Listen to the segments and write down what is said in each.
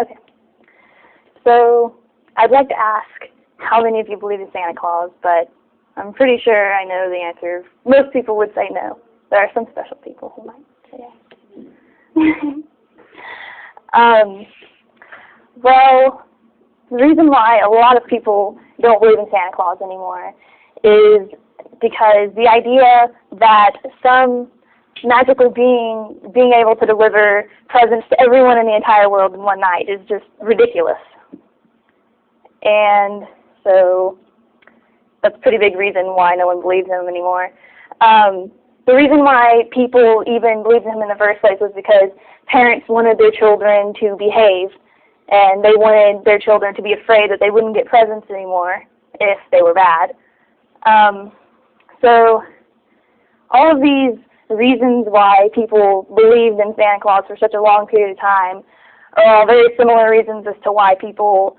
Okay. So, I'd like to ask how many of you believe in Santa Claus, but I'm pretty sure I know the answer. Most people would say no. There are some special people who might say yes. Well, the reason why a lot of people don't believe in Santa Claus anymore is because the idea that some magical being able to deliver presents to everyone in the entire world in one night is just ridiculous. And so that's a pretty big reason why no one believes in him anymore. The reason why people even believed in him in the first place was because parents wanted their children to behave, and they wanted their children to be afraid that they wouldn't get presents anymore if they were bad. So all of these reasons why people believed in Santa Claus for such a long period of time are all very similar reasons as to why people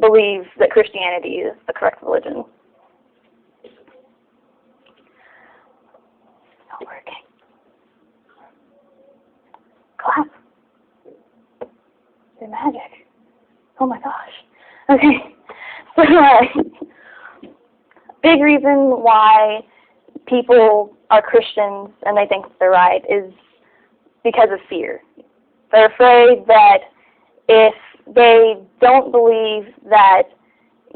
believe that Christianity is the correct religion. It's not working. Clap. They're magic. Oh my gosh. Okay. So, big reason why people are Christians and they think they're right is because of fear. They're afraid that if they don't believe that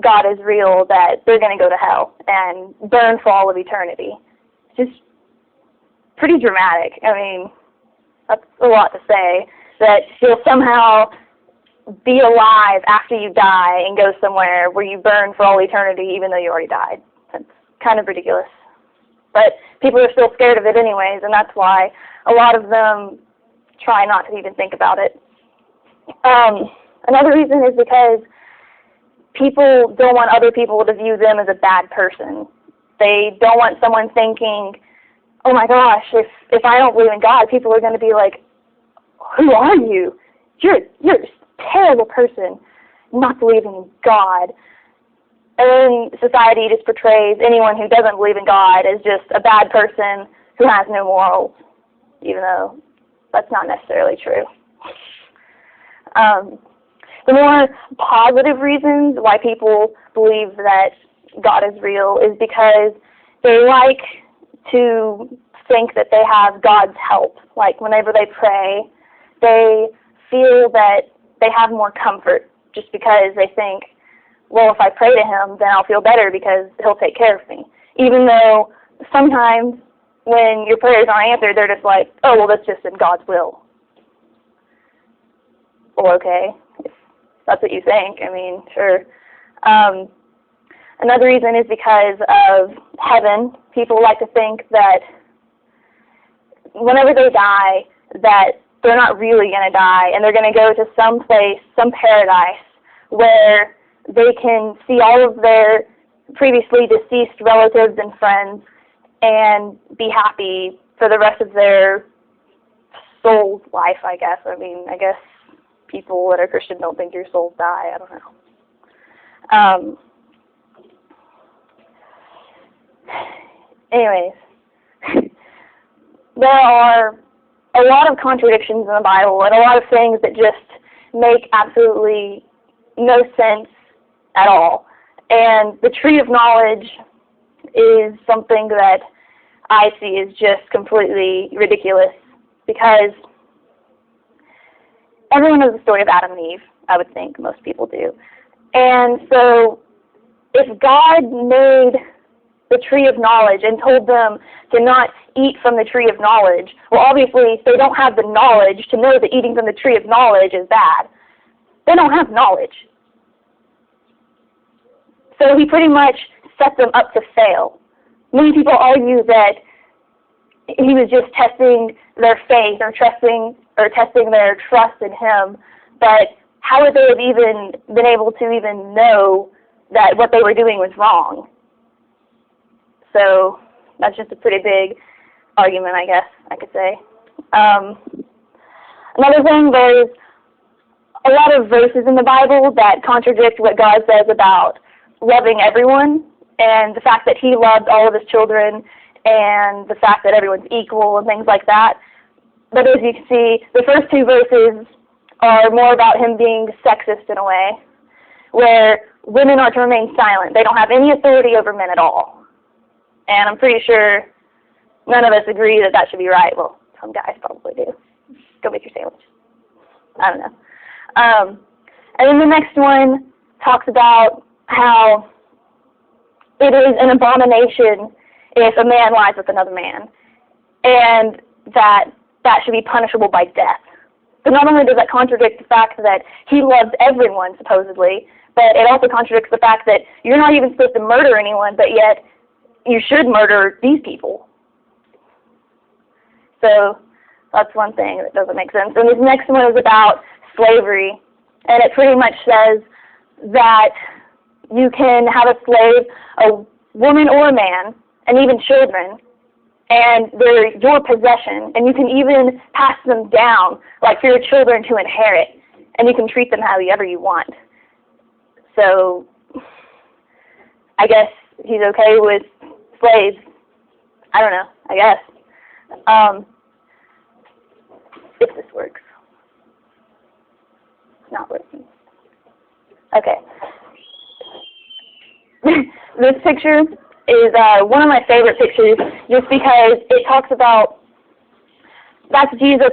God is real, that they're going to go to hell and burn for all of eternity. It's just pretty dramatic. I mean, that's a lot to say, that you'll somehow be alive after you die and go somewhere where you burn for all eternity even though you already died. That's kind of ridiculous. But people are still scared of it anyways, and that's why a lot of them try not to even think about it. Another reason is because people don't want other people to view them as a bad person. They don't want someone thinking, oh my gosh, if I don't believe in God, people are going to be like, who are you? You're a terrible person not believing in God. And then society just portrays anyone who doesn't believe in God as just a bad person who has no morals, even though that's not necessarily true. The more positive reasons why people believe that God is real is because they like to think that they have God's help. Like whenever they pray, they feel that they have more comfort just because they think, well, if I pray to him, then I'll feel better because he'll take care of me. Even though sometimes when your prayers aren't answered, they're just like, oh, well, that's just in God's will. Well, okay, if that's what you think, I mean, sure. Another reason is because of heaven. People like to think that whenever they die, that they're not really going to die, and they're going to go to some place, some paradise, where they can see all of their previously deceased relatives and friends and be happy for the rest of their soul's life, I guess. I mean, I guess people that are Christian don't think your souls die. I don't know. Anyways, there are a lot of contradictions in the Bible and a lot of things that just make absolutely no sense at all. And the tree of knowledge is something that I see is just completely ridiculous because everyone knows the story of Adam and Eve, I would think. Most people do. And so if God made the tree of knowledge and told them to not eat from the tree of knowledge, well, obviously they don't have the knowledge to know that eating from the tree of knowledge is bad. They don't have knowledge. So he pretty much set them up to fail. Many people argue that he was just testing their faith or testing their trust in him, but how would they have even been able to even know that what they were doing was wrong? So that's just a pretty big argument, I guess I could say. Another thing, there's a lot of verses in the Bible that contradict what God says about loving everyone and the fact that he loved all of his children and the fact that everyone's equal and things like that. But as you can see, the first two verses are more about him being sexist in a way, where women are to remain silent. They don't have any authority over men at all. And I'm pretty sure none of us agree that that should be right. Well, some guys probably do. Go make your sandwich. I don't know. And then the next one talks about how it is an abomination if a man lies with another man, and that should be punishable by death. So not only does that contradict the fact that he loves everyone, supposedly, but it also contradicts the fact that you're not even supposed to murder anyone, but yet you should murder these people. So that's one thing that doesn't make sense. And this next one is about slavery, and it pretty much says that you can have a slave, a woman or a man, and even children, and they're your possession, and you can even pass them down, like for your children to inherit, and you can treat them however you want. So I guess he's okay with slaves. I don't know, I guess. If this works. It's not working. Okay. This picture is one of my favorite pictures just because it talks about, that's Jesus